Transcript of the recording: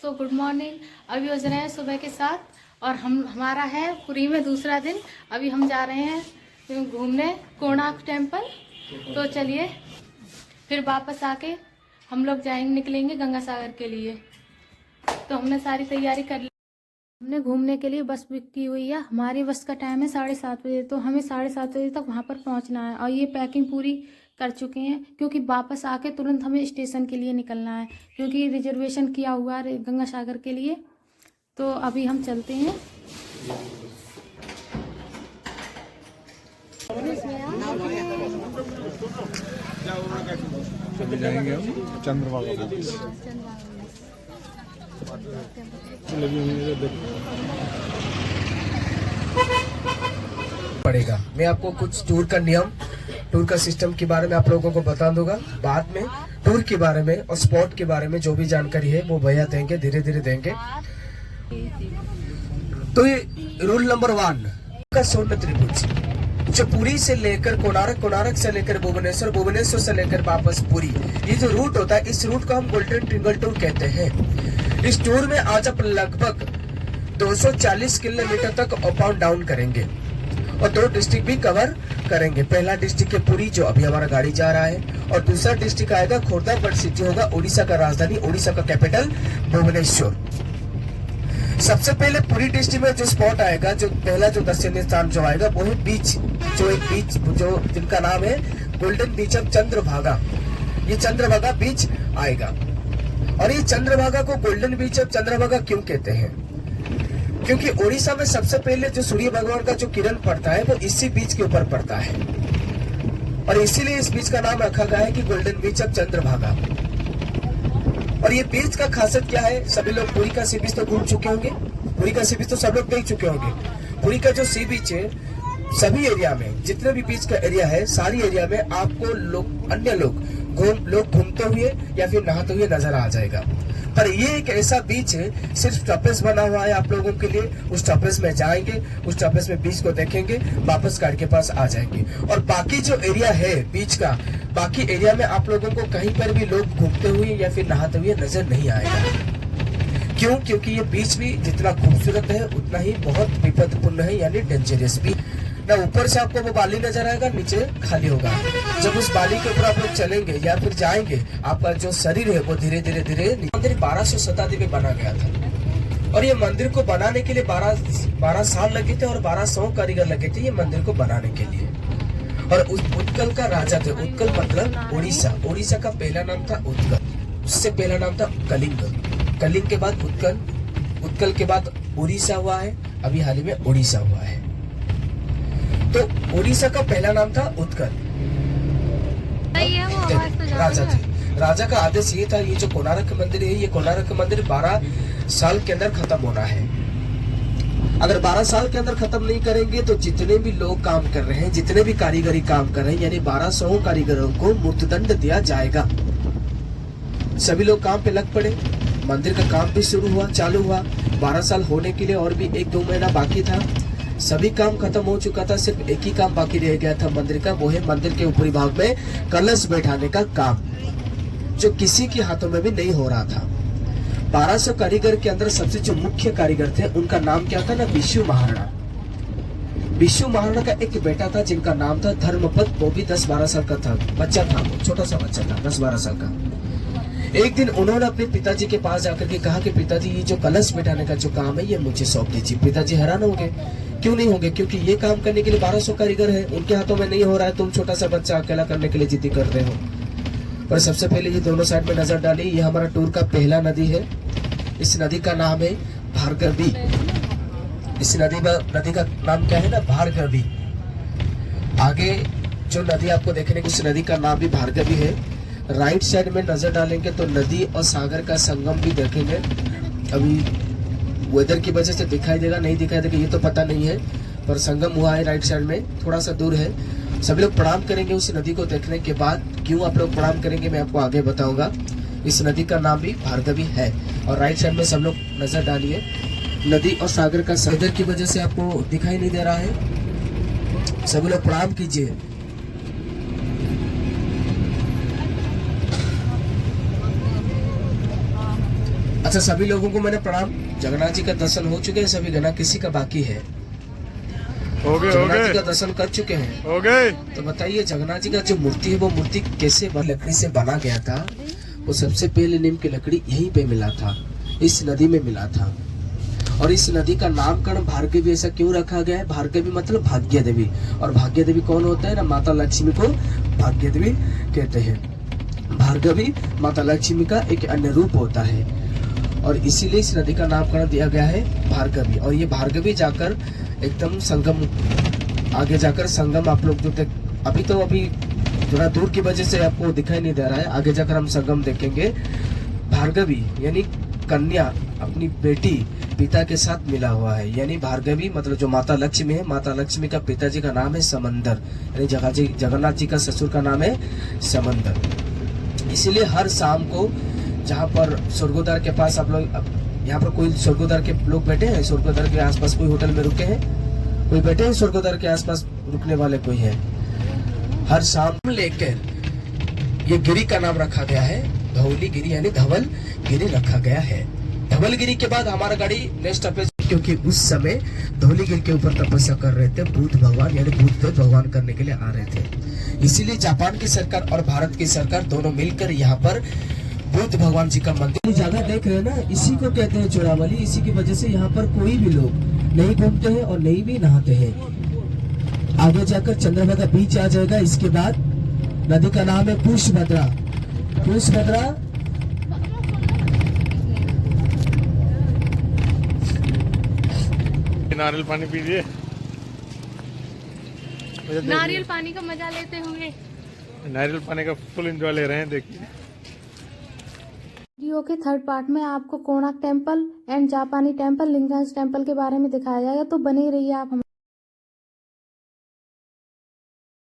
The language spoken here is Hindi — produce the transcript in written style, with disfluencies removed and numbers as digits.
So good morning. अभी बज रहे हैं सुबह के 7 और हमारा है पुरी में दूसरा दिन। अभी हम जा रहे हैं घूमने कोणार्क टेम्पल। तो चलिए फिर वापस आके हम लोग निकलेंगे गंगा सागर के लिए। तो हमने सारी तैयारी कर ली। हमने घूमने के लिए बस बुक की हुई है। हमारी बस का टाइम है 7:30 बजे, तो हमें 7:30 बजे तक वहाँ पर पहुँचना है। और ये पैकिंग पूरी कर चुके हैं क्योंकि वापस आके तुरंत हमें स्टेशन के लिए निकलना है, क्योंकि रिजर्वेशन किया हुआ है गंगा सागर के लिए। तो अभी हम चलते हैं। अभी जाएंगे हम चंद्रभागा पड़ेगा। मैं आपको कुछ टूर का नियम, टूर का सिस्टम के बारे में आप लोगों को बता दूंगा। बाद में टूर के बारे में और स्पॉट के बारे में जो भी जानकारी है वो भैया देंगे, धीरे धीरे देंगे। तो ये रूल नंबर 1 का स्वर्ण त्रिभुज जो पुरी से लेकर कोणार्क, कोणार्क से लेकर भुवनेश्वर, भुवनेश्वर से लेकर वापस पुरी, ये जो रूट होता है इस रूट को हम गोल्डन ट्रिंगल टूर कहते हैं। इस टूर में आज आप लगभग 240 किलोमीटर तक अप एंड डाउन करेंगे और 2 डिस्ट्रिक्ट भी कवर करेंगे। पहला डिस्ट्रिक्ट है पुरी जो अभी हमारा गाड़ी जा रहा है, और दूसरा डिस्ट्रिक्ट आएगा खोर्धा, बट सिटी होगा उड़ीसा का राजधानी, उड़ीसा का कैपिटल भुवनेश्वर। सबसे पहले पुरी डिस्ट्रिक्ट में जो स्पॉट आएगा, जो पहला जो दर्शनीय स्थान जो आएगा वो है बीच, जो एक बीच जो जिनका नाम है गोल्डन बीच ऑफ चंद्रभागा। ये चंद्रभागा बीच आएगा। और ये चंद्रभागा को गोल्डन बीच ऑफ चंद्रभागा क्यों कहते हैं? क्योंकि उड़ीसा में सबसे पहले जो सूर्य भगवान का जो किरण पड़ता है वो इसी बीच के ऊपर पड़ता है, और इसीलिए इस बीच का नाम रखा गया है कि गोल्डन बीच ऑफ चंद्रभागा। और ये बीच का खासियत क्या है? सभी लोग पुरी का सी बीच तो घूम चुके होंगे, पुरी का सी बीच तो सब लोग देख चुके होंगे। पुरी का जो सी बीच है, सभी एरिया में जितने भी बीच का एरिया है, सारी एरिया में आपको लोग, अन्य लोग घूमते हुए या फिर नहाते हुए नजर आ जाएगा। पर ये एक ऐसा बीच है, सिर्फ टॉपेज बना हुआ है आप लोगों के लिए। उस टॉपेज में जाएंगे, उस टॉपेज में बीच को देखेंगे, वापस गाड़ी के पास आ जाएंगे। और बाकी जो एरिया है बीच का, बाकी एरिया में आप लोगों को कहीं पर भी लोग घूमते हुए या फिर नहाते हुए नजर नहीं आएगा। क्यों? क्योंकि ये बीच भी जितना खूबसूरत है उतना ही बहुत विपदपूर्ण है, यानी डेंजरस भी। ना ऊपर से आपको वो बाली नजर आएगा, नीचे खाली होगा। जब उस बाली के ऊपर आप लोग चलेंगे या फिर जाएंगे, आपका जो शरीर है वो धीरे धीरे धीरे। मंदिर 1200 शताब्दी में बना गया था, और ये मंदिर को बनाने के लिए 12 साल लगे थे और 1200 कारीगर लगे थे ये मंदिर को बनाने के लिए। और उत्कल का राजा थे, उत्कल मतलब उड़ीसा, उड़ीसा का पहला नाम था उत्कल, उससे पहला नाम था कलिंग, कलिंग के बाद उत्कल, उत्कल के बाद उड़ीसा हुआ है, अभी हाल ही में उड़ीसा हुआ है। तो उड़ीसा का पहला नाम था उत्कल। राजा थे, राजा का आदेश ये था, ये जो कोणार्क मंदिर है, ये कोणार्क मंदिर 12 साल के अंदर खत्म होना है। अगर 12 साल के अंदर खत्म नहीं करेंगे तो जितने भी लोग काम कर रहे हैं, जितने भी कारीगरी काम कर रहे हैं, यानी 1200 कारीगरों को मृत्युदंड दिया जाएगा। सभी लोग काम पे लग पड़े। मंदिर का काम भी शुरू हुआ, चालू हुआ। 12 साल होने के लिए और भी 1-2 महीना बाकी था। सभी काम खत्म हो चुका था, सिर्फ एक ही काम बाकी रह गया था मंदिर का, वो है मंदिर के ऊपरी भाग में कलश बैठाने का काम, जो किसी के हाथों में भी नहीं हो रहा था। 1200 कारीगर के अंदर सबसे जो मुख्य कारीगर थे उनका नाम क्या था ना, विष्णु महाराणा। विष्णु महाराणा का एक बेटा था जिनका नाम था धर्मपद, वो भी 10-12 साल का था, बच्चा था, छोटा सा बच्चा था, 10-12 साल का। एक दिन उन्होंने अपने पिताजी के पास जाकर के कहा कि पिताजी ये जो कलश बैठाने का जो काम है ये मुझे सौंप दीजिए। पिताजी हैरान हो गए, क्यों नहीं होंगे? क्योंकि ये काम करने के लिए 1200 कारीगर है, उनके हाथों में नहीं हो रहा है, तुम छोटा सा बच्चा अकेला करने के लिए जिद्दी कर रहे हो। पर सबसे पहले ये दोनों साइड में नजर डाली, ये हमारा टूर का पहला नदी है। इस नदी का नाम है भार्गवी। इस नदी का नाम क्या है ना, भार्गवी। आगे जो नदी आपको देखने को, उस नदी का नाम भी भार्गवी है। राइट साइड में नजर डालेंगे तो नदी और सागर का संगम भी देखेंगे। अभी वेदर की वजह से दिखाई देगा नहीं दिखाई देगा ये तो पता नहीं है, पर संगम हुआ है राइट साइड में, थोड़ा सा दूर है। सभी लोग प्रणाम करेंगे उस नदी को देखने के बाद। क्यों आप लोग प्रणाम करेंगे मैं आपको आगे बताऊंगा। इस नदी का नाम भी भार्गवी है। और राइट साइड में सब लोग नजर डालिए, नदी और सागर का वेदर की वजह से आपको दिखाई नहीं दे रहा है। सभी लोग प्रणाम कीजिए। अच्छा, अच्छा, सभी लोगों को मैंने प्रणाम। जगन्नाथ जी का दर्शन हो चुके हैं सभी गणा, किसी का बाकी है? जगन्नाथ जी का दर्शन कर चुके हैं? हो गए। तो बताइए, जगन्नाथ जी का जो मूर्ति है वो मूर्ति कैसे लकड़ी से बना गया था? वो सबसे पहले नीम की लकड़ी यहीं पे मिला था, इस नदी में मिला था। और इस नदी का नामकरण भार्गवी ऐसा क्यों रखा गया है? भार्गवी मतलब भाग्य देवी, और भाग्य देवी कौन होता है ना? माता लक्ष्मी को भाग्य देवी कहते हैं। भार्गवी माता लक्ष्मी का एक अन्य रूप होता है, और इसीलिए इस नदी का नामकरण दिया गया है भार्गवी। और ये भार्गवी जाकर एकदम संगम, आगे जाकर संगम आप लोग जो अभी थोड़ा दूर की वजह से आपको दिखाई नहीं दे रहा है, आगे जाकर हम संगम देखेंगे। भार्गवी यानी कन्या अपनी बेटी पिता के साथ मिला हुआ है, यानी भार्गवी मतलब जो माता लक्ष्मी है, माता लक्ष्मी का पिताजी का नाम है समंदर, यानी जगन्नाथ जी का ससुर का नाम है समंदर। इसीलिए हर शाम को जहाँ पर स्वर्गोद्वार के पास आप लोग, यहाँ पर कोई स्वर्गोद्वार के लोग बैठे हैं? स्वर्गोद्वार के आसपास कोई होटल में रुके हैं? कोई बैठे हैं स्वर्गोद्वार के आसपास रुकने वाले कोई है? हर शाम लेकर ये गिरी का नाम रखा गया है धौली गिरी, यानी धवल गिरी रखा गया है। धवल गिरी के बाद हमारा गाड़ी नेक्स्ट स्टॉपेज, क्योंकि उस समय धौली गिरी के ऊपर तपस्या कर रहे थे बुद्ध भगवान, यानी बुद्ध भगवान करने के लिए आ रहे थे। इसीलिए जापान की सरकार और भारत की सरकार दोनों मिलकर यहाँ पर बुद्ध भगवान जी का मंदिर जगह देख रहे हैं ना, इसी को कहते हैं चोरावली। इसी की वजह से यहाँ पर कोई भी लोग नहीं घूमते हैं और नहीं भी नहाते हैं। आगे जाकर चंद्रभागा बीच आ जाएगा। इसके बाद नदी का नाम है पुष्पभद्रा। पुष्पभद्रा नारियल पानी पीजिए। नारियल पानी का मजा लेते हुए नारियल पानी का फुल एंजॉय ले रहे हैं, देखिए। वीडियो के थर्ड पार्ट में आपको कोणार्क टेम्पल एंड जापानी टेम्पल, लिंगराज टेम्पल के बारे में दिखाया जाएगा, तो बने रहिए आप।